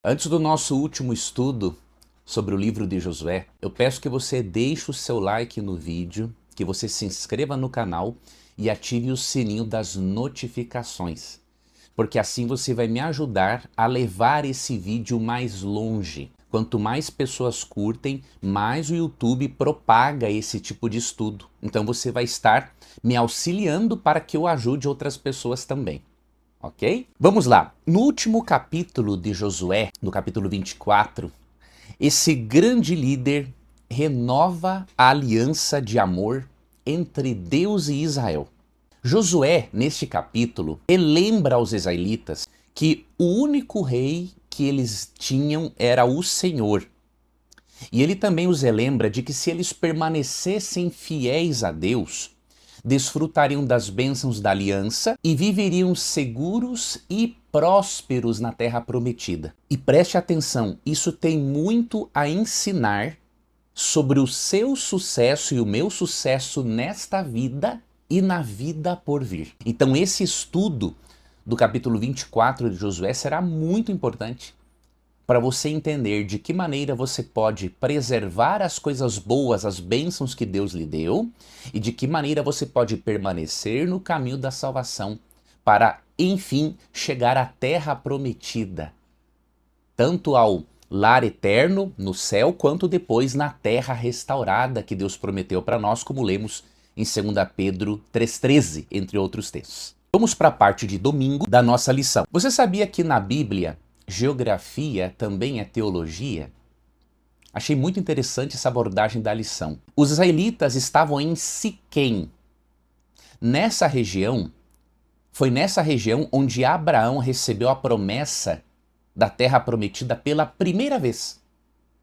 Antes do nosso último estudo sobre o livro de Josué, eu peço que você deixe o seu like no vídeo, que você se inscreva no canal e ative o sininho das notificações, porque assim você vai me ajudar a levar esse vídeo mais longe. Quanto mais pessoas curtem, mais o YouTube propaga esse tipo de estudo. Então você vai estar me auxiliando para que eu ajude outras pessoas também. Ok? Vamos lá. No último capítulo de Josué, no capítulo 24, esse grande líder renova a aliança de amor entre Deus e Israel. Josué, neste capítulo, relembra aos israelitas que o único rei que eles tinham era o Senhor. E ele também os relembra de que se eles permanecessem fiéis a Deus, desfrutariam das bênçãos da aliança e viveriam seguros e prósperos na terra prometida. E preste atenção, isso tem muito a ensinar sobre o seu sucesso e o meu sucesso nesta vida e na vida por vir. Então esse estudo do capítulo 24 de Josué será muito importante para você entender de que maneira você pode preservar as coisas boas, as bênçãos que Deus lhe deu, e de que maneira você pode permanecer no caminho da salvação para, enfim, chegar à terra prometida, tanto ao lar eterno no céu, quanto depois na terra restaurada que Deus prometeu para nós, como lemos em 2 Pedro 3,13, entre outros textos. Vamos para a parte de domingo da nossa lição. Você sabia que na Bíblia geografia também é teologia? Achei muito interessante essa abordagem da lição. Os israelitas estavam em Siquém. Foi nessa região onde Abraão recebeu a promessa da terra prometida pela primeira vez.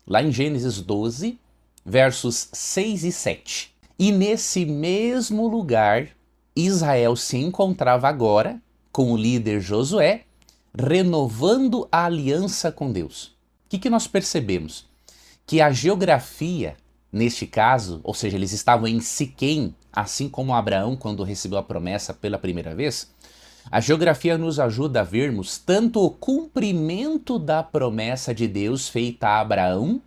Lá em Gênesis 12, versos 6 e 7. E nesse mesmo lugar, Israel se encontrava agora com o líder Josué, renovando a aliança com Deus. O que nós percebemos? Que a geografia, neste caso, ou seja, eles estavam em Siquém, assim como Abraão quando recebeu a promessa pela primeira vez, a geografia nos ajuda a vermos tanto o cumprimento da promessa de Deus feita a Abraão,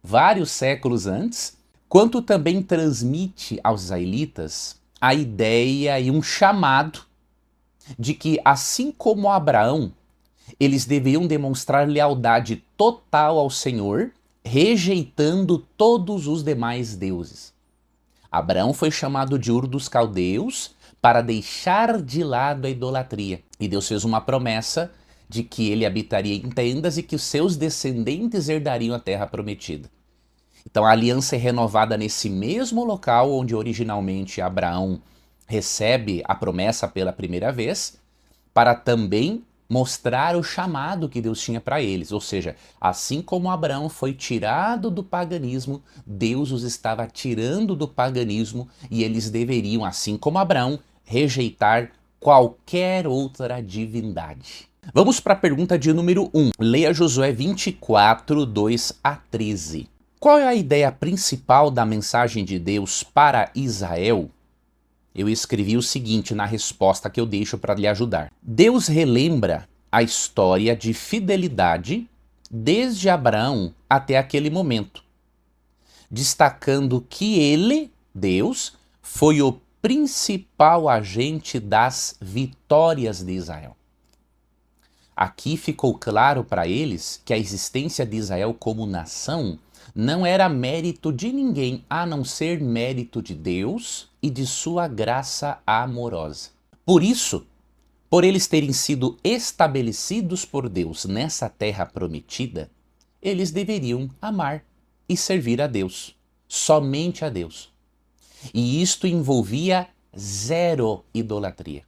vários séculos antes, quanto também transmite aos israelitas a ideia e um chamado de que, assim como Abraão, eles deveriam demonstrar lealdade total ao Senhor, rejeitando todos os demais deuses. Abraão foi chamado de Ur dos Caldeus para deixar de lado a idolatria. E Deus fez uma promessa de que ele habitaria em tendas e que os seus descendentes herdariam a terra prometida. Então a aliança é renovada nesse mesmo local onde originalmente Abraão recebe a promessa pela primeira vez, para também mostrar o chamado que Deus tinha para eles. Ou seja, assim como Abraão foi tirado do paganismo, Deus os estava tirando do paganismo e eles deveriam, assim como Abraão, rejeitar qualquer outra divindade. Vamos para a pergunta de número 1. Leia Josué 24, 2 a 13. Qual é a ideia principal da mensagem de Deus para Israel? Eu escrevi o seguinte na resposta que eu deixo para lhe ajudar. Deus relembra a história de fidelidade desde Abraão até aquele momento, destacando que ele, Deus, foi o principal agente das vitórias de Israel. Aqui ficou claro para eles que a existência de Israel como nação não era mérito de ninguém, a não ser mérito de Deus e de sua graça amorosa. Por isso, por eles terem sido estabelecidos por Deus nessa terra prometida, eles deveriam amar e servir a Deus, somente a Deus. E isto envolvia zero idolatria.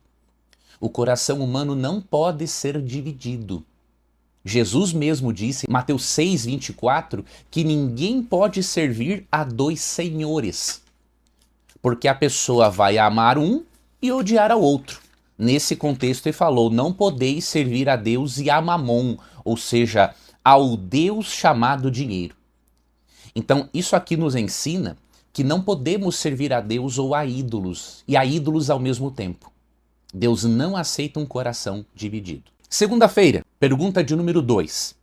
O coração humano não pode ser dividido. Jesus mesmo disse, em Mateus 6, 24, que ninguém pode servir a dois senhores, porque a pessoa vai amar um e odiar ao outro. Nesse contexto ele falou, não podeis servir a Deus e a Mamon, ou seja, ao Deus chamado dinheiro. Então isso aqui nos ensina que não podemos servir a Deus ou a ídolos, e a ídolos ao mesmo tempo. Deus não aceita um coração dividido. Segunda-feira, pergunta de número 2.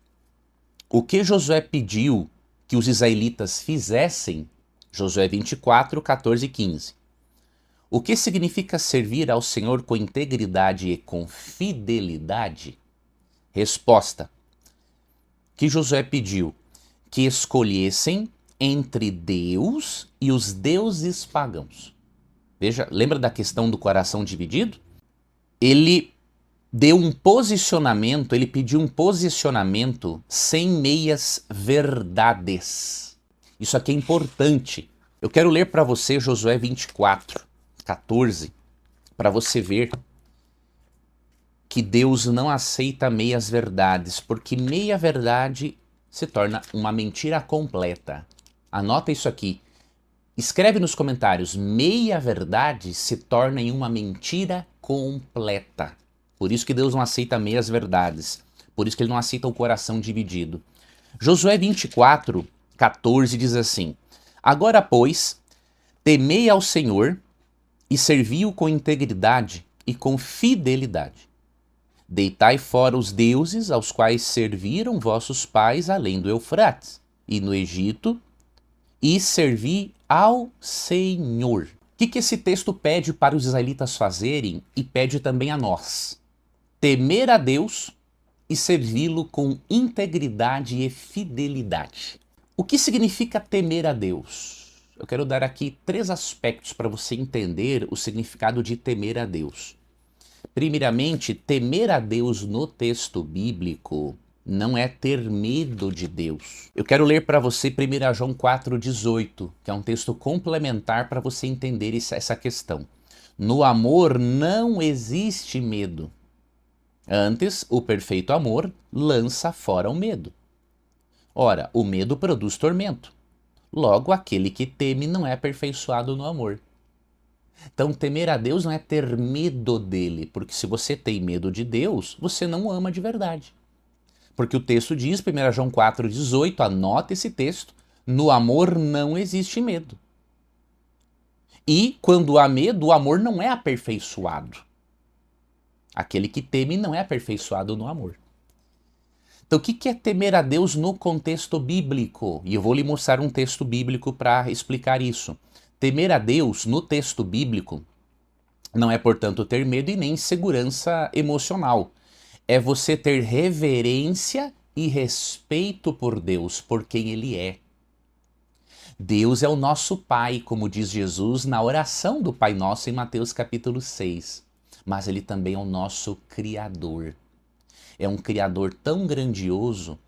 O que Josué pediu que os israelitas fizessem, Josué 24, 14 e 15. O que significa servir ao Senhor com integridade e com fidelidade? Resposta: que Josué pediu que escolhessem entre Deus e os deuses pagãos. Veja, lembra da questão do coração dividido? Ele deu um posicionamento, ele pediu um posicionamento sem meias verdades. Isso aqui é importante. Eu quero ler para você Josué 24, 14, para você ver que Deus não aceita meias verdades, porque meia verdade se torna uma mentira completa. Anota isso aqui. Escreve nos comentários, meia verdade se torna em uma mentira completa. Por isso que Deus não aceita meias verdades. Por isso que ele não aceita o coração dividido. Josué 24, 14 diz assim: Agora, pois, temei ao Senhor e servi-o com integridade e com fidelidade. Deitai fora os deuses aos quais serviram vossos pais além do Eufrates e no Egito, e servi ao Senhor. O que esse texto pede para os israelitas fazerem e pede também a nós? Temer a Deus e servi-lo com integridade e fidelidade. O que significa temer a Deus? Eu quero dar aqui 3 aspectos para você entender o significado de temer a Deus. Primeiramente, temer a Deus no texto bíblico não é ter medo de Deus. Eu quero ler para você 1 João 4,18, que é um texto complementar para você entender essa questão. No amor não existe medo. Antes, o perfeito amor lança fora o medo. Ora, o medo produz tormento. Logo, aquele que teme não é aperfeiçoado no amor. Então, temer a Deus não é ter medo dele, porque se você tem medo de Deus, você não o ama de verdade. Porque o texto diz, 1 João 4,18, anota esse texto, no amor não existe medo. E quando há medo, o amor não é aperfeiçoado. Aquele que teme não é aperfeiçoado no amor. Então, o que é temer a Deus no contexto bíblico? E eu vou lhe mostrar um texto bíblico para explicar isso. Temer a Deus no texto bíblico não é, portanto, ter medo e nem insegurança emocional. É você ter reverência e respeito por Deus, por quem Ele é. Deus é o nosso Pai, como diz Jesus na oração do Pai Nosso em Mateus capítulo 6. Mas Ele também é o nosso Criador. É um Criador tão grandioso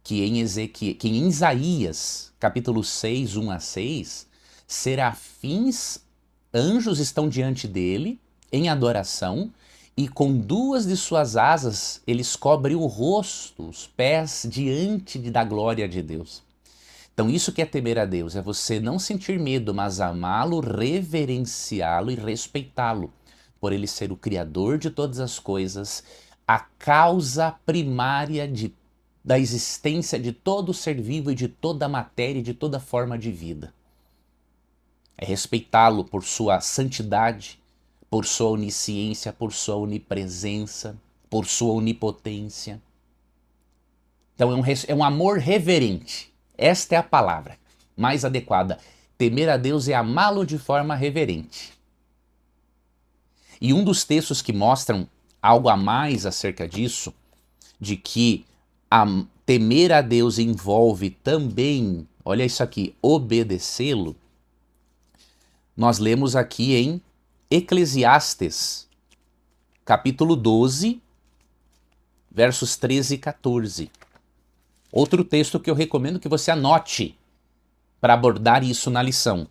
que em Isaías capítulo 6, 1 a 6, serafins, anjos estão diante dele em adoração, e com 2 de suas asas eles cobrem o rosto, os pés, diante da glória de Deus. Então isso que é temer a Deus, é você não sentir medo, mas amá-lo, reverenciá-lo e respeitá-lo, por ele ser o Criador de todas as coisas, a causa primária da existência de todo ser vivo e de toda a matéria e de toda forma de vida. É respeitá-lo por sua santidade, por sua onisciência, por sua onipresença, por sua onipotência. Então é um amor reverente. Esta é a palavra mais adequada. Temer a Deus é amá-lo de forma reverente. E um dos textos que mostram algo a mais acerca disso, de que temer a Deus envolve também, olha isso aqui, obedecê-lo, nós lemos aqui em Eclesiastes, capítulo 12, versos 13 e 14. Outro texto que eu recomendo que você anote para abordar isso na lição.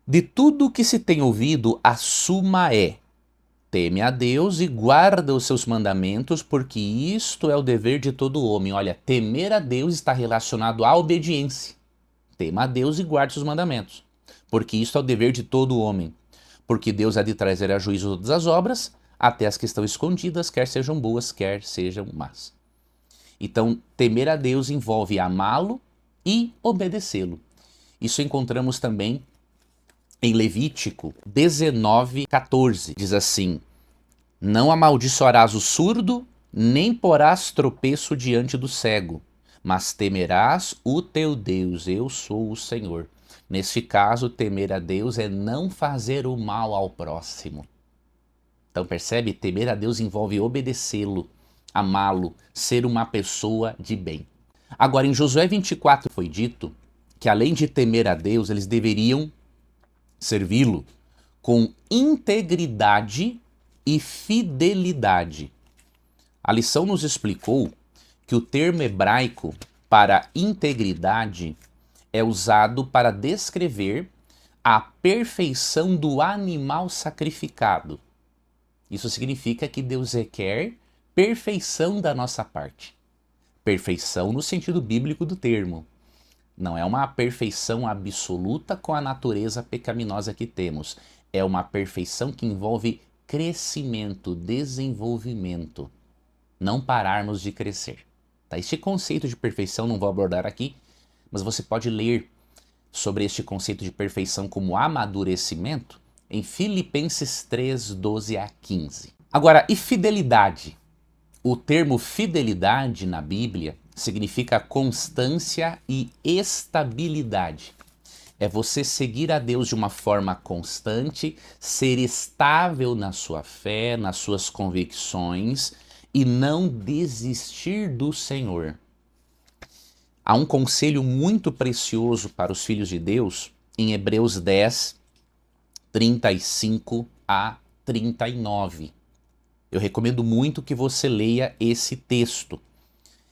De tudo que se tem ouvido, a suma é: teme a Deus e guarda os seus mandamentos, porque isto é o dever de todo homem. Olha, temer a Deus está relacionado à obediência. Tema a Deus e guarde seus mandamentos, porque isto é o dever de todo homem. Porque Deus há de trazer a juízo todas as obras, até as que estão escondidas, quer sejam boas, quer sejam más. Então, temer a Deus envolve amá-lo e obedecê-lo. Isso encontramos também em Levítico 19, 14. Diz assim: não amaldiçoarás o surdo, nem porás tropeço diante do cego, mas temerás o teu Deus, eu sou o Senhor. Neste caso, temer a Deus é não fazer o mal ao próximo. Então percebe? Temer a Deus envolve obedecê-lo, amá-lo, ser uma pessoa de bem. Agora, em Josué 24 foi dito que além de temer a Deus, eles deveriam servi-lo com integridade e fidelidade. A lição nos explicou que o termo hebraico para integridade é usado para descrever a perfeição do animal sacrificado. Isso significa que Deus requer perfeição da nossa parte. Perfeição no sentido bíblico do termo. Não é uma perfeição absoluta com a natureza pecaminosa que temos. É uma perfeição que envolve crescimento, desenvolvimento. Não pararmos de crescer. Tá? Este conceito de perfeição não vou abordar aqui, mas você pode ler sobre este conceito de perfeição como amadurecimento em Filipenses 3, 12 a 15. Agora, e fidelidade? O termo fidelidade na Bíblia significa constância e estabilidade. É você seguir a Deus de uma forma constante, ser estável na sua fé, nas suas convicções e não desistir do Senhor. Há um conselho muito precioso para os filhos de Deus em Hebreus 10, 35 a 39. Eu recomendo muito que você leia esse texto.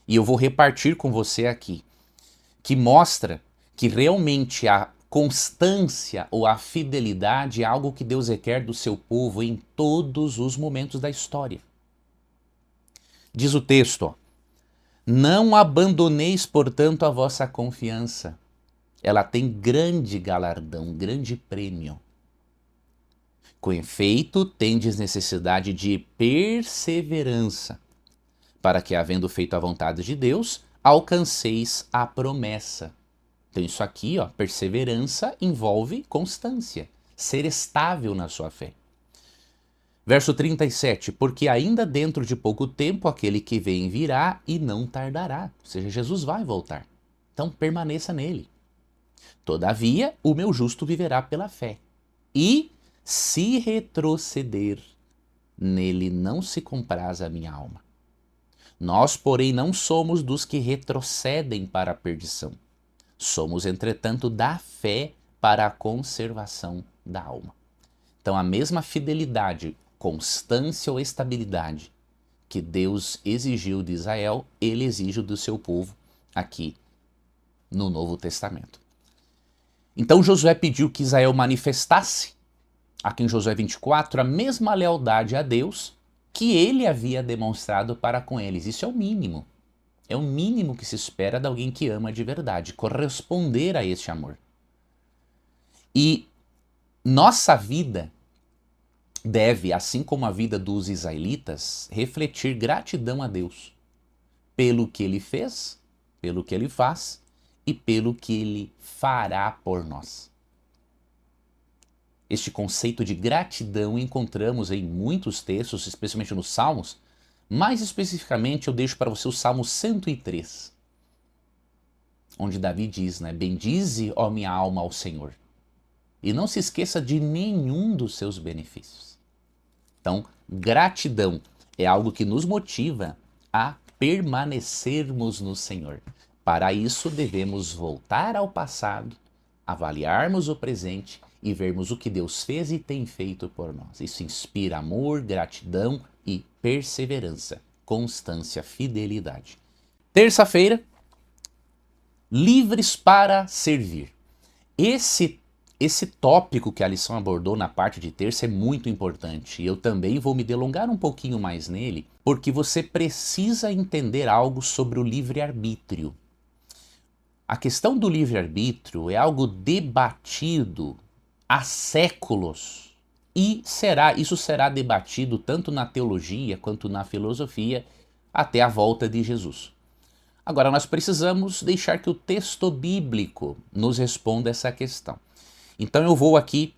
E eu vou repartir com você aqui, que mostra que realmente a constância ou a fidelidade é algo que Deus requer do seu povo em todos os momentos da história. Diz o texto, ó, não abandoneis, portanto, a vossa confiança. Ela tem grande galardão, grande prêmio. Com efeito, tendes necessidade de perseverança, para que, havendo feito a vontade de Deus, alcanceis a promessa. Então isso aqui, ó, perseverança envolve constância, ser estável na sua fé. Verso 37, porque ainda dentro de pouco tempo aquele que vem virá e não tardará. Ou seja, Jesus vai voltar. Então permaneça nele. Todavia, o meu justo viverá pela fé. E se retroceder, nele não se compraz a minha alma. Nós, porém, não somos dos que retrocedem para a perdição. Somos, entretanto, da fé para a conservação da alma. Então, a mesma fidelidade, constância ou estabilidade que Deus exigiu de Israel, ele exige do seu povo aqui no Novo Testamento. Então, Josué pediu que Israel manifestasse, aqui em Josué 24, a mesma lealdade a Deus que ele havia demonstrado para com eles. Isso é o mínimo. É o mínimo que se espera de alguém que ama de verdade, corresponder a este amor. E nossa vida deve, assim como a vida dos israelitas, refletir gratidão a Deus pelo que ele fez, pelo que ele faz e pelo que ele fará por nós. Este conceito de gratidão encontramos em muitos textos, especialmente nos Salmos. Mais especificamente, eu deixo para você o Salmo 103, onde Davi diz, né? Bendize, ó minha alma, ao Senhor, e não se esqueça de nenhum dos seus benefícios. Então, gratidão é algo que nos motiva a permanecermos no Senhor. Para isso, devemos voltar ao passado, avaliarmos o presente e vermos o que Deus fez e tem feito por nós. Isso inspira amor, gratidão e perseverança, constância, fidelidade. Terça-feira, livres para servir. Esse tópico que a lição abordou na parte de terça é muito importante. E eu também vou me delongar um pouquinho mais nele, porque você precisa entender algo sobre o livre-arbítrio. A questão do livre-arbítrio é algo debatido há séculos e isso será debatido tanto na teologia quanto na filosofia até a volta de Jesus. Agora, nós precisamos deixar que o texto bíblico nos responda essa questão. Então eu vou aqui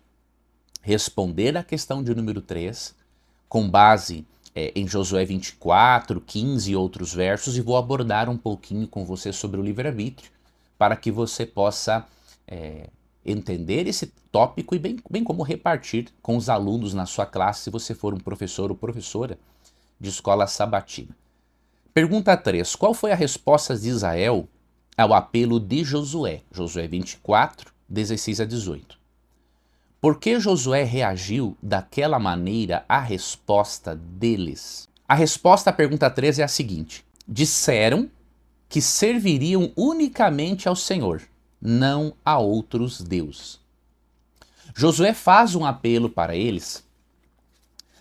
responder a questão de número 3 com base em Josué 24, 15 e outros versos, e vou abordar um pouquinho com você sobre o livre-arbítrio, para que você possa entender esse tópico e bem como repartir com os alunos na sua classe, se você for um professor ou professora de escola sabatina. Pergunta 3. Qual foi a resposta de Israel ao apelo de Josué? Josué 24, 16 a 18. Por que Josué reagiu daquela maneira à resposta deles? A resposta à pergunta 3 é a seguinte: disseram que serviriam unicamente ao Senhor, não a outros deuses. Josué faz um apelo para eles,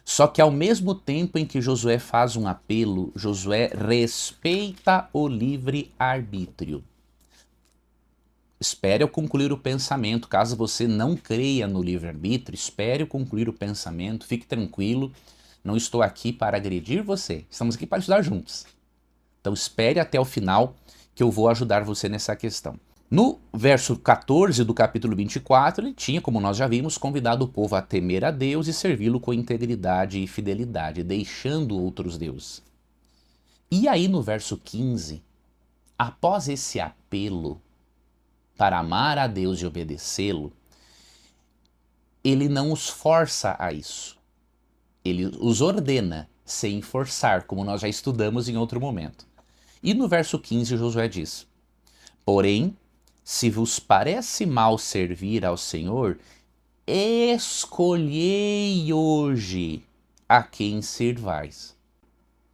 só que ao mesmo tempo em que Josué faz um apelo, Josué respeita o livre-arbítrio. Espere eu concluir o pensamento. Caso você não creia no livre-arbítrio, espere eu concluir o pensamento, fique tranquilo. Não estou aqui para agredir você, estamos aqui para estudar juntos. Então espere até o final que eu vou ajudar você nessa questão. No verso 14 do capítulo 24, ele tinha, como nós já vimos, convidado o povo a temer a Deus e servi-lo com integridade e fidelidade, deixando outros deuses. E aí no verso 15, após esse apelo para amar a Deus e obedecê-lo, ele não os força a isso. Ele os ordena sem forçar, como nós já estudamos em outro momento. E no verso 15, Josué diz: porém, se vos parece mal servir ao Senhor, escolhei hoje a quem servais.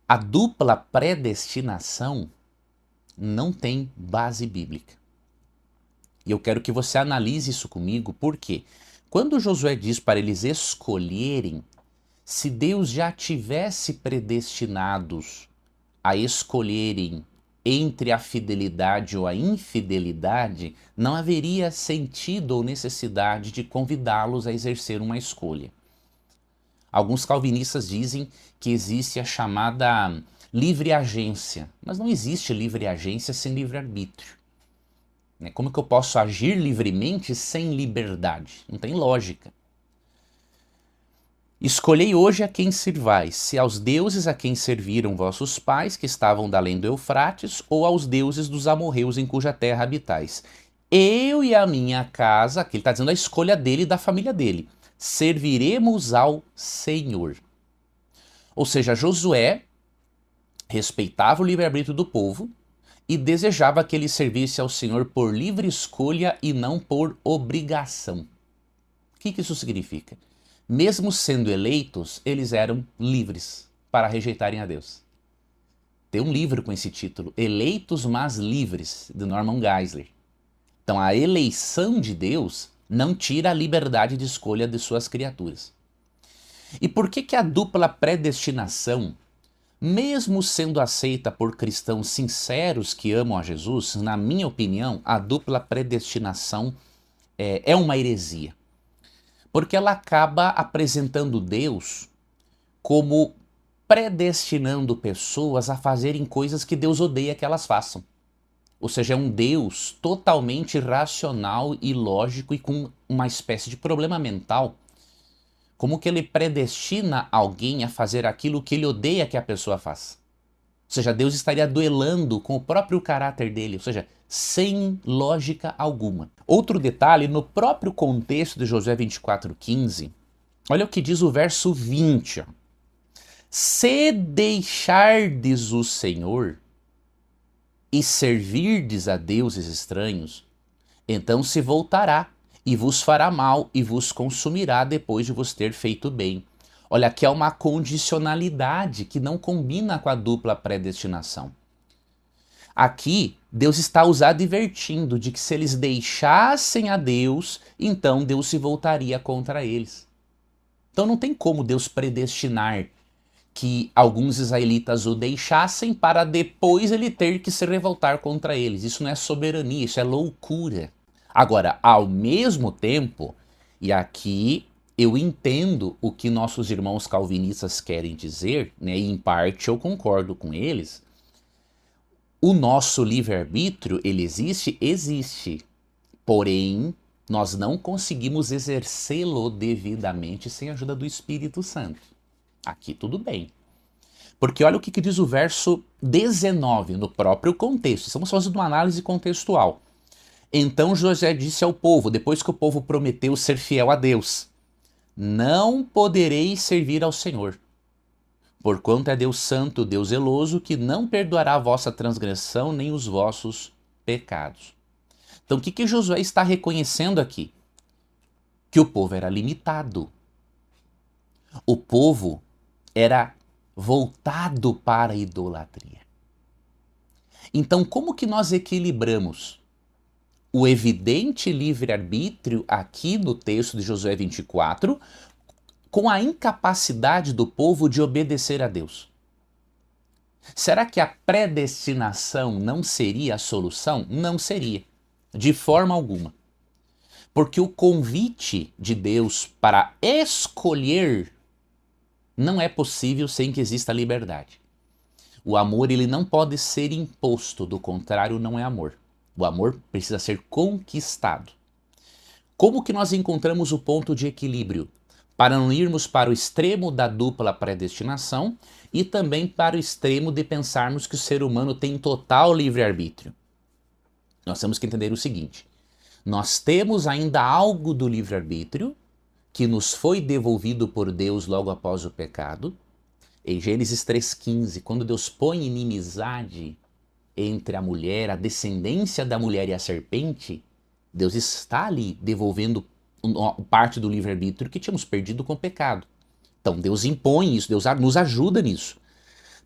A dupla predestinação não tem base bíblica. E eu quero que você analise isso comigo, porque quando Josué diz para eles escolherem, se Deus já tivesse predestinados a escolherem entre a fidelidade ou a infidelidade, não haveria sentido ou necessidade de convidá-los a exercer uma escolha. Alguns calvinistas dizem que existe a chamada livre agência, mas não existe livre agência sem livre-arbítrio. Como que eu posso agir livremente sem liberdade? Não tem lógica. Escolhei hoje a quem servais, se aos deuses a quem serviram vossos pais, que estavam da além do Eufrates, ou aos deuses dos amorreus em cuja terra habitais. Eu e a minha casa, aqui ele está dizendo a escolha dele e da família dele, serviremos ao Senhor. Ou seja, Josué respeitava o livre-arbítrio do povo, e desejava que ele servisse ao Senhor por livre escolha e não por obrigação. O que isso significa? Mesmo sendo eleitos, eles eram livres para rejeitarem a Deus. Tem um livro com esse título, Eleitos mas Livres, de Norman Geisler. Então a eleição de Deus não tira a liberdade de escolha de suas criaturas. E por que a dupla predestinação, mesmo sendo aceita por cristãos sinceros que amam a Jesus, na minha opinião, a dupla predestinação é uma heresia. Porque ela acaba apresentando Deus como predestinando pessoas a fazerem coisas que Deus odeia que elas façam. Ou seja, é um Deus totalmente racional e lógico e com uma espécie de problema mental. Como que ele predestina alguém a fazer aquilo que ele odeia que a pessoa faça. Ou seja, Deus estaria duelando com o próprio caráter dele, ou seja, sem lógica alguma. Outro detalhe, no próprio contexto de Josué 24:15, olha o que diz o verso 20. Se deixardes o Senhor e servirdes a deuses estranhos, então se voltará e vos fará mal e vos consumirá depois de vos ter feito bem. Olha, aqui é uma condicionalidade que não combina com a dupla predestinação. Aqui, Deus está os advertindo de que se eles deixassem a Deus, então Deus se voltaria contra eles. Então não tem como Deus predestinar que alguns israelitas o deixassem para depois ele ter que se revoltar contra eles. Isso não é soberania, isso é loucura. Agora, ao mesmo tempo, e aqui eu entendo o que nossos irmãos calvinistas querem dizer, né, e em parte eu concordo com eles, o nosso livre-arbítrio, ele existe? Existe. Porém, nós não conseguimos exercê-lo devidamente sem a ajuda do Espírito Santo. Aqui tudo bem. Porque olha o que diz o verso 19, no próprio contexto. Estamos fazendo uma análise contextual. Então Josué disse ao povo, depois que o povo prometeu ser fiel a Deus: não podereis servir ao Senhor, porquanto é Deus santo, Deus zeloso, que não perdoará a vossa transgressão nem os vossos pecados. Então o que Josué está reconhecendo aqui? Que o povo era limitado. O povo era voltado para a idolatria. Então, como que nós equilibramos o evidente livre-arbítrio aqui no texto de Josué 24 com a incapacidade do povo de obedecer a Deus? Será que a predestinação não seria a solução? Não seria, de forma alguma. Porque o convite de Deus para escolher não é possível sem que exista liberdade. O amor, ele não pode ser imposto, do contrário, não é amor. O amor precisa ser conquistado. Como que nós encontramos o ponto de equilíbrio? Para não irmos para o extremo da dupla predestinação e também para o extremo de pensarmos que o ser humano tem total livre-arbítrio. Nós temos que entender o seguinte: nós temos ainda algo do livre-arbítrio que nos foi devolvido por Deus logo após o pecado. Em Gênesis 3,15, quando Deus põe inimizade entre a mulher, a descendência da mulher e a serpente, Deus está ali devolvendo parte do livre-arbítrio que tínhamos perdido com o pecado. Então Deus impõe isso, Deus nos ajuda nisso.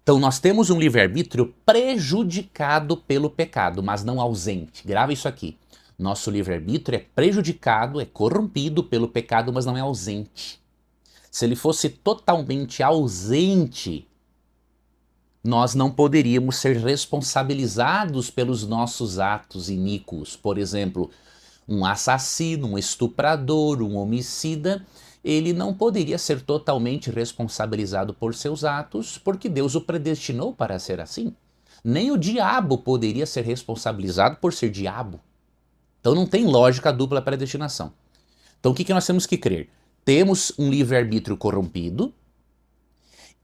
Então nós temos um livre-arbítrio prejudicado pelo pecado, mas não ausente. Grava isso aqui. Nosso livre-arbítrio é prejudicado, é corrompido pelo pecado, mas não é ausente. Se ele fosse totalmente ausente, nós não poderíamos ser responsabilizados pelos nossos atos iníquos. Por exemplo, um assassino, um estuprador, um homicida, ele não poderia ser totalmente responsabilizado por seus atos, porque Deus o predestinou para ser assim. Nem o diabo poderia ser responsabilizado por ser diabo. Então não tem lógica a dupla predestinação. Então o que nós temos que crer? Temos um livre-arbítrio corrompido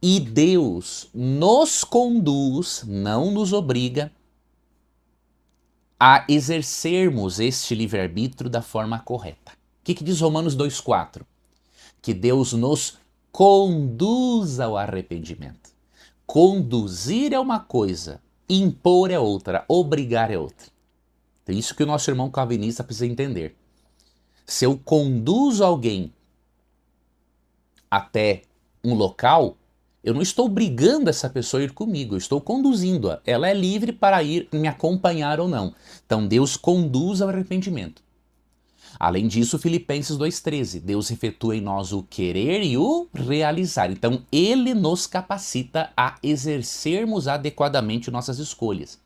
e Deus nos conduz, não nos obriga a exercermos este livre-arbítrio da forma correta. O que diz Romanos 2,4? Que Deus nos conduz ao arrependimento. Conduzir é uma coisa, impor é outra, obrigar é outra. É isso que o nosso irmão calvinista precisa entender. Se eu conduzo alguém até um local, eu não estou obrigando essa pessoa a ir comigo, eu estou conduzindo-a. Ela é livre para ir me acompanhar ou não. Então Deus conduz ao arrependimento. Além disso, Filipenses 2,13, Deus efetua em nós o querer e o realizar. Então Ele nos capacita a exercermos adequadamente nossas escolhas.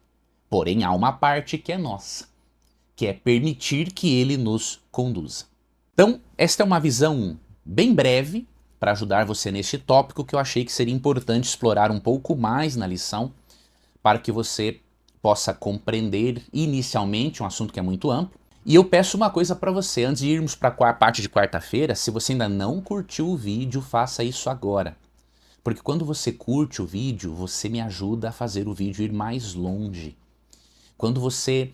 Porém, há uma parte que é nossa, que é permitir que Ele nos conduza. Então, esta é uma visão bem breve para ajudar você neste tópico que eu achei que seria importante explorar um pouco mais na lição para que você possa compreender inicialmente um assunto que é muito amplo. E eu peço uma coisa para você, antes de irmos para a parte de quarta-feira, se você ainda não curtiu o vídeo, faça isso agora. Porque quando você curte o vídeo, você me ajuda a fazer o vídeo ir mais longe. Quando você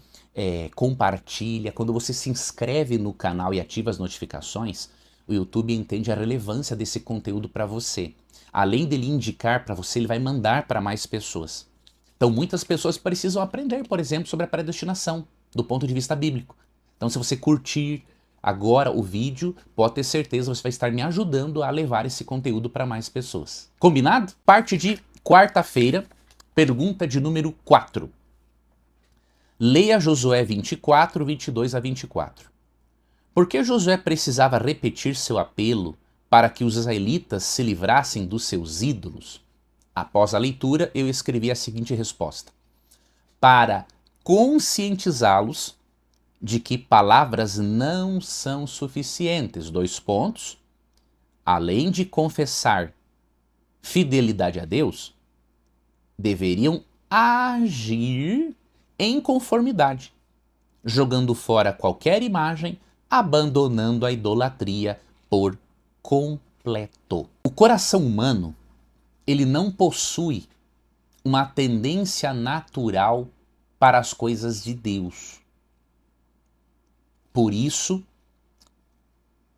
compartilha, quando você se inscreve no canal e ativa as notificações, o YouTube entende a relevância desse conteúdo para você. Além dele indicar para você, ele vai mandar para mais pessoas. Então muitas pessoas precisam aprender, por exemplo, sobre a predestinação, do ponto de vista bíblico. Então se você curtir agora o vídeo, pode ter certeza, você vai estar me ajudando a levar esse conteúdo para mais pessoas. Combinado? Parte de quarta-feira, pergunta de número 4. Leia Josué 24, 22 a 24. Por que Josué precisava repetir seu apelo para que os israelitas se livrassem dos seus ídolos? Após a leitura, eu escrevi a seguinte resposta: para conscientizá-los de que palavras não são suficientes. Além de confessar fidelidade a Deus, deveriam agir em conformidade, jogando fora qualquer imagem, abandonando a idolatria por completo. O coração humano ele não possui uma tendência natural para as coisas de Deus. Por isso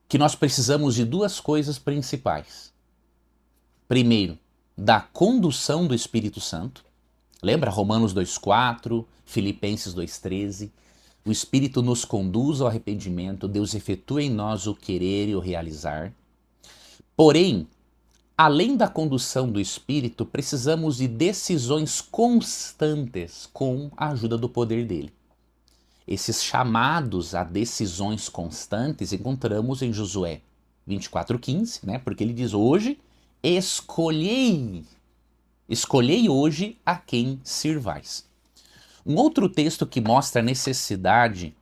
que nós precisamos de duas coisas principais. Primeiro, da condução do Espírito Santo. Lembra Romanos 2,4, Filipenses 2,13? O Espírito nos conduz ao arrependimento, Deus efetua em nós o querer e o realizar. Porém, além da condução do Espírito, precisamos de decisões constantes com a ajuda do poder dele. Esses chamados a decisões constantes encontramos em Josué 24,15, né? Porque ele diz: hoje escolhei hoje a quem sirvais. Um outro texto que mostra a necessidade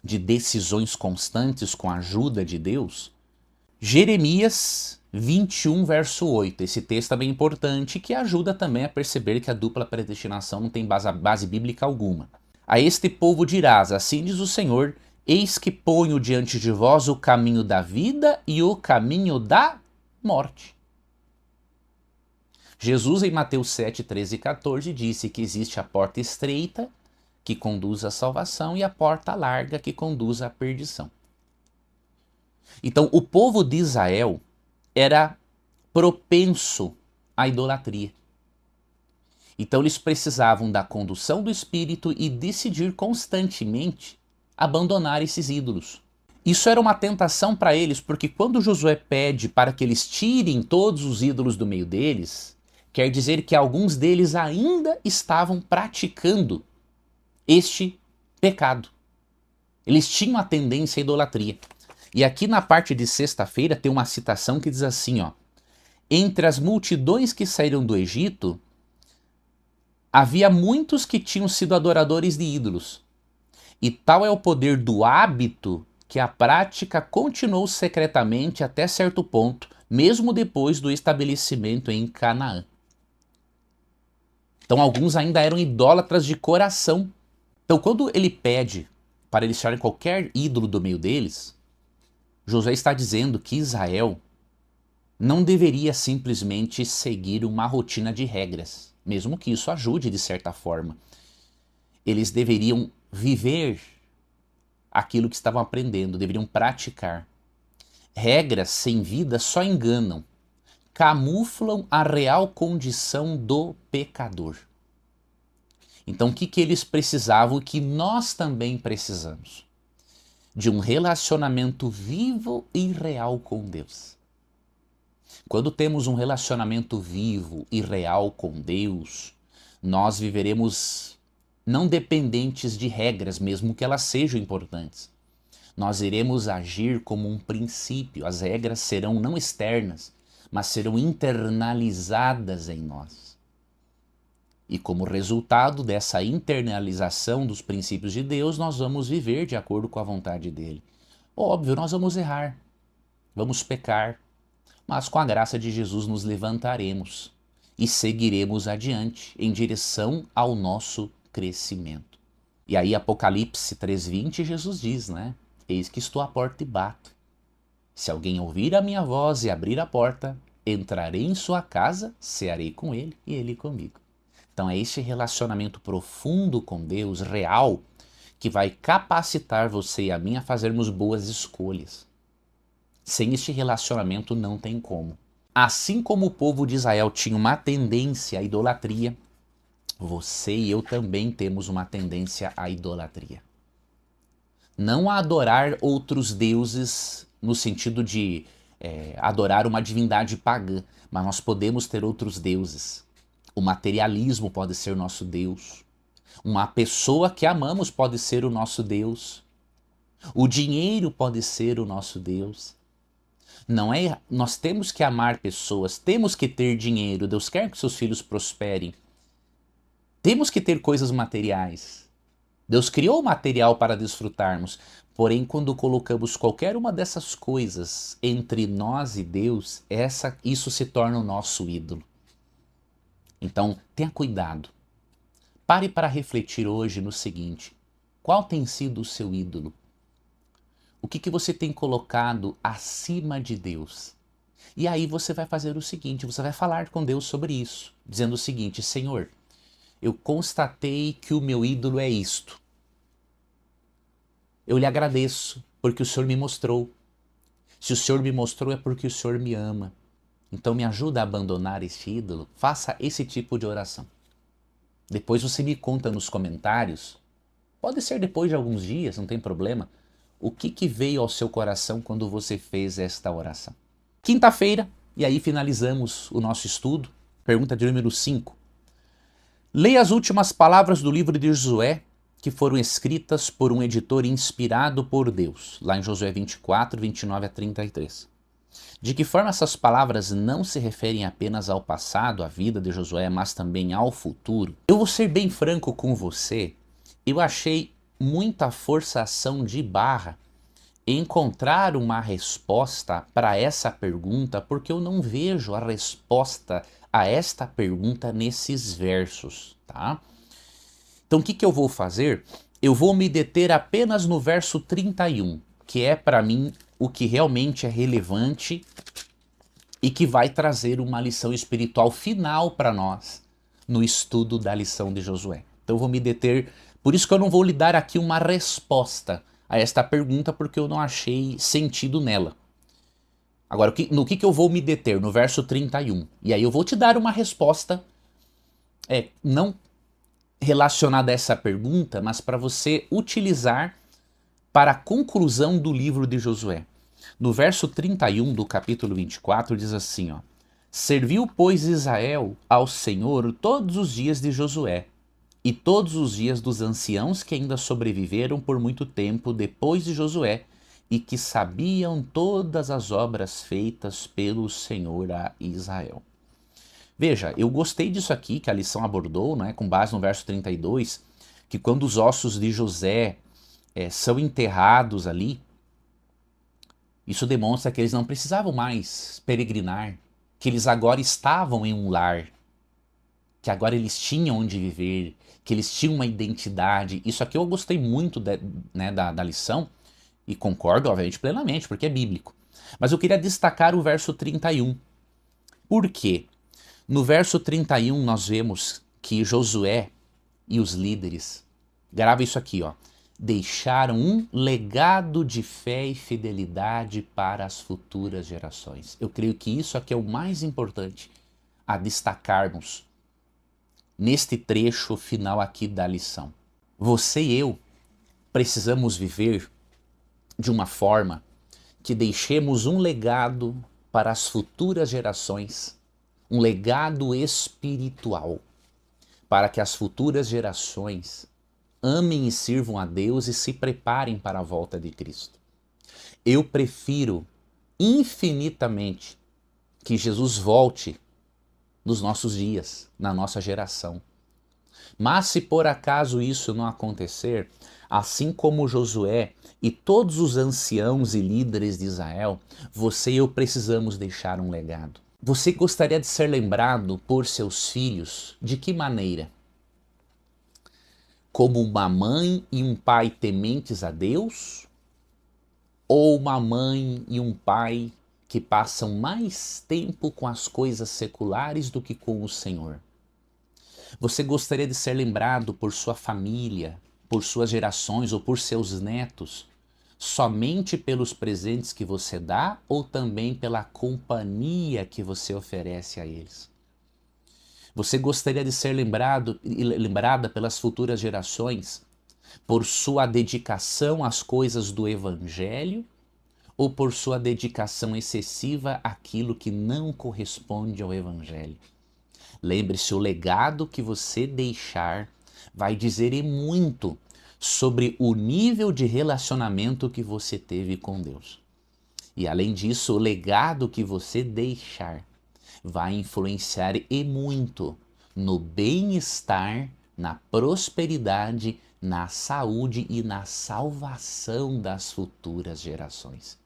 de decisões constantes com a ajuda de Deus, Jeremias 21, verso 8. Esse texto é bem importante, que ajuda também a perceber que a dupla predestinação não tem base bíblica alguma. A este povo dirás: assim diz o Senhor, eis que ponho diante de vós o caminho da vida e o caminho da morte. Jesus, em Mateus 7, 13 e 14, disse que existe a porta estreita, que conduz à salvação, e a porta larga, que conduz à perdição. Então, o povo de Israel era propenso à idolatria. Então, eles precisavam da condução do Espírito e decidir constantemente abandonar esses ídolos. Isso era uma tentação para eles, porque quando Josué pede para que eles tirem todos os ídolos do meio deles, quer dizer que alguns deles ainda estavam praticando este pecado. Eles tinham a tendência à idolatria. E aqui na parte de sexta-feira tem uma citação que diz assim, ó: entre as multidões que saíram do Egito, havia muitos que tinham sido adoradores de ídolos. E tal é o poder do hábito que a prática continuou secretamente até certo ponto, mesmo depois do estabelecimento em Canaã. Então alguns ainda eram idólatras de coração. Então quando ele pede para eles tirarem qualquer ídolo do meio deles, Josué está dizendo que Israel não deveria simplesmente seguir uma rotina de regras, mesmo que isso ajude de certa forma. Eles deveriam viver aquilo que estavam aprendendo, deveriam praticar. Regras sem vida só enganam, camuflam a real condição do pecador. Então o que eles precisavam e que nós também precisamos? De um relacionamento vivo e real com Deus. Quando temos um relacionamento vivo e real com Deus, nós viveremos não dependentes de regras, mesmo que elas sejam importantes. Nós iremos agir como um princípio. As regras serão não externas, mas serão internalizadas em nós. E como resultado dessa internalização dos princípios de Deus, nós vamos viver de acordo com a vontade dele. Óbvio, nós vamos errar, vamos pecar, mas com a graça de Jesus nos levantaremos e seguiremos adiante em direção ao nosso crescimento. E aí Apocalipse 3,20, Jesus diz, né? Eis que estou à porta e bato. Se alguém ouvir a minha voz e abrir a porta, entrarei em sua casa, cearei com ele e ele comigo. Então é esse relacionamento profundo com Deus, real, que vai capacitar você e a mim a fazermos boas escolhas. Sem este relacionamento não tem como. Assim como o povo de Israel tinha uma tendência à idolatria, você e eu também temos uma tendência à idolatria. Não a adorar outros deuses no sentido de adorar uma divindade pagã, mas nós podemos ter outros deuses. O materialismo pode ser o nosso Deus. Uma pessoa que amamos pode ser o nosso Deus. O dinheiro pode ser o nosso Deus. Não é? Nós temos que amar pessoas, temos que ter dinheiro. Deus quer que seus filhos prosperem. Temos que ter coisas materiais. Deus criou o material para desfrutarmos. Porém, quando colocamos qualquer uma dessas coisas entre nós e Deus, isso se torna o nosso ídolo. Então, tenha cuidado. Pare para refletir hoje no seguinte: qual tem sido o seu ídolo? O que você tem colocado acima de Deus? E aí você vai fazer o seguinte, você vai falar com Deus sobre isso, dizendo o seguinte: Senhor, eu constatei que o meu ídolo é isto. Eu lhe agradeço porque o Senhor me mostrou. Se o Senhor me mostrou é porque o Senhor me ama. Então me ajuda a abandonar este ídolo. Faça esse tipo de oração. Depois você me conta nos comentários, pode ser depois de alguns dias, não tem problema, o que veio ao seu coração quando você fez esta oração. Quinta-feira, e aí finalizamos o nosso estudo, pergunta de número 5. Leia as últimas palavras do livro de Josué, que foram escritas por um editor inspirado por Deus, lá em Josué 24, 29 a 33. De que forma essas palavras não se referem apenas ao passado, à vida de Josué, mas também ao futuro? Eu vou ser bem franco com você, eu achei muita forçação de barra encontrar uma resposta para essa pergunta, porque eu não vejo a resposta a esta pergunta nesses versos, tá? Então o que eu vou fazer? Eu vou me deter apenas no verso 31, que é para mim o que realmente é relevante e que vai trazer uma lição espiritual final para nós no estudo da lição de Josué. Então eu vou me deter, por isso que eu não vou lhe dar aqui uma resposta a esta pergunta, porque eu não achei sentido nela. Agora, no que eu vou me deter? No verso 31. E aí eu vou te dar uma resposta, não relacionada a essa pergunta, mas para você utilizar para a conclusão do livro de Josué. No verso 31 do capítulo 24 diz assim, ó: Serviu, pois, Israel ao Senhor todos os dias de Josué, e todos os dias dos anciãos que ainda sobreviveram por muito tempo depois de Josué, e que sabiam todas as obras feitas pelo Senhor a Israel. Veja, eu gostei disso aqui que a lição abordou, né, com base no verso 32, que quando os ossos de José são enterrados ali, isso demonstra que eles não precisavam mais peregrinar, que eles agora estavam em um lar, que agora eles tinham onde viver, que eles tinham uma identidade. Isso aqui eu gostei muito da lição e concordo, obviamente, plenamente, porque é bíblico. Mas eu queria destacar o verso 31. Por quê? No verso 31 nós vemos que Josué e os líderes, grava isso aqui, ó, deixaram um legado de fé e fidelidade para as futuras gerações. Eu creio que isso aqui é o mais importante a destacarmos neste trecho final aqui da lição. Você e eu precisamos viver de uma forma que deixemos um legado para as futuras gerações, um legado espiritual, para que as futuras gerações amem e sirvam a Deus e se preparem para a volta de Cristo. Eu prefiro infinitamente que Jesus volte nos nossos dias, na nossa geração. Mas se por acaso isso não acontecer, assim como Josué e todos os anciãos e líderes de Israel, você e eu precisamos deixar um legado. Você gostaria de ser lembrado por seus filhos de que maneira? Como uma mãe e um pai tementes a Deus? Ou uma mãe e um pai que passam mais tempo com as coisas seculares do que com o Senhor? Você gostaria de ser lembrado por sua família, por suas gerações ou por seus netos, somente pelos presentes que você dá ou também pela companhia que você oferece a eles? Você gostaria de ser lembrada pelas futuras gerações por sua dedicação às coisas do Evangelho ou por sua dedicação excessiva àquilo que não corresponde ao Evangelho? Lembre-se, o legado que você deixar vai dizer muito sobre o nível de relacionamento que você teve com Deus. E além disso, o legado que você deixar vai influenciar e muito no bem-estar, na prosperidade, na saúde e na salvação das futuras gerações.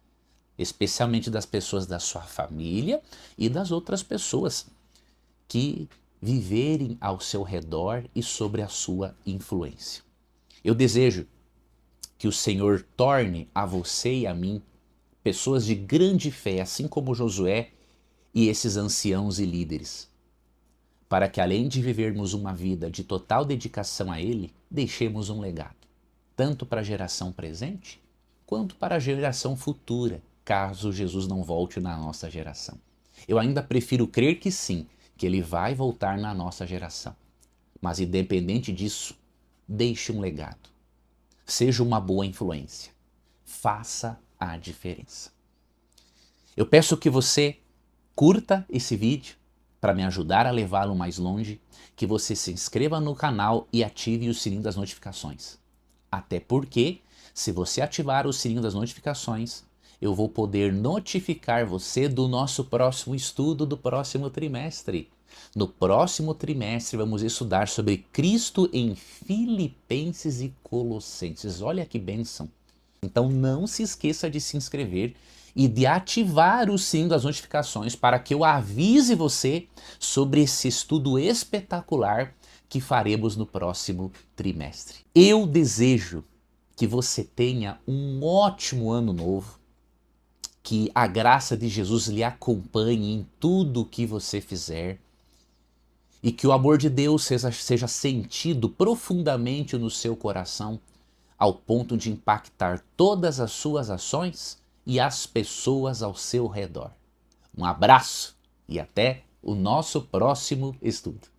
Especialmente das pessoas da sua família e das outras pessoas que viverem ao seu redor e sobre a sua influência. Eu desejo que o Senhor torne a você e a mim pessoas de grande fé, assim como Josué e esses anciãos e líderes, para que além de vivermos uma vida de total dedicação a Ele, deixemos um legado, tanto para a geração presente, quanto para a geração futura, caso Jesus não volte na nossa geração. Eu ainda prefiro crer que sim, que Ele vai voltar na nossa geração. Mas independente disso, deixe um legado. Seja uma boa influência. Faça a diferença. Eu peço que você curta esse vídeo para me ajudar a levá-lo mais longe, que você se inscreva no canal e ative o sininho das notificações. Até porque, se você ativar o sininho das notificações, eu vou poder notificar você do nosso próximo estudo do próximo trimestre. No próximo trimestre vamos estudar sobre Cristo em Filipenses e Colossenses. Olha que bênção! Então não se esqueça de se inscrever e de ativar o sininho das notificações para que eu avise você sobre esse estudo espetacular que faremos no próximo trimestre. Eu desejo que você tenha um ótimo ano novo, que a graça de Jesus lhe acompanhe em tudo o que você fizer e que o amor de Deus seja sentido profundamente no seu coração ao ponto de impactar todas as suas ações e as pessoas ao seu redor. Um abraço e até o nosso próximo estudo.